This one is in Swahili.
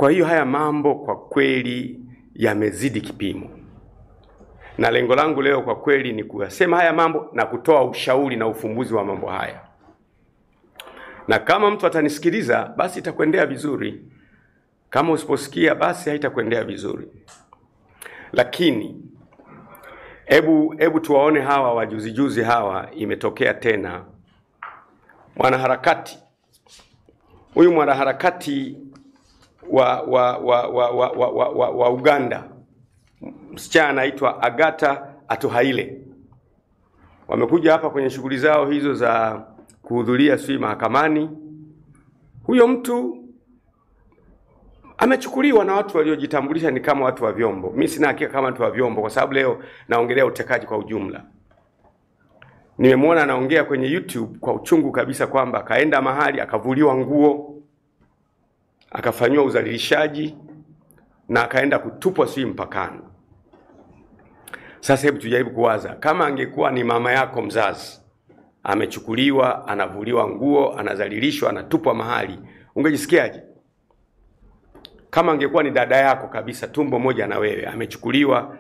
Kwa hiyo haya mambo kwa kweli yamezidi kipimo. Na lengo langu leo kwa kweli ni kuyasema haya mambo na kutoa ushauri na ufumbuzi wa mambo haya. Na kama mtu atanisikiliza basi itakwendea vizuri. Kama usiposikia basi haitakwendea vizuri. Lakini hebu tuwaone hawa wajuzi hawa, imetokea tena mwanaharakati. Huyu mwanaharakati wa Uganda, msichana anaitwa Agatha Atuhaire. Wamekuja hapa kwenye shughuli zao hizo za kuhudhuria mahakamani. Huyo mtu amechukuliwa na watu waliojitambulisha ni kama watu wa vyombo. Mimi sina hakika kama watu wa vyombo kwa sababu leo naongelea utekaji kwa ujumla. Nimemwona anaongea kwenye YouTube kwa uchungu kabisa kwamba kaenda mahali akavuliwa nguo, akafanywa udhalilishaji na akaenda kutupwa mpakani. Sasa hebu tujaribu kuwaza, kama angekuwa ni mama yako mzazi, amechukuliwa, anavuliwa nguo, anadhalilishwa, anatupwa mahali, ungejisikiaje? Kama angekuwa ni dada yako kabisa, tumbo moja na wewe, amechukuliwa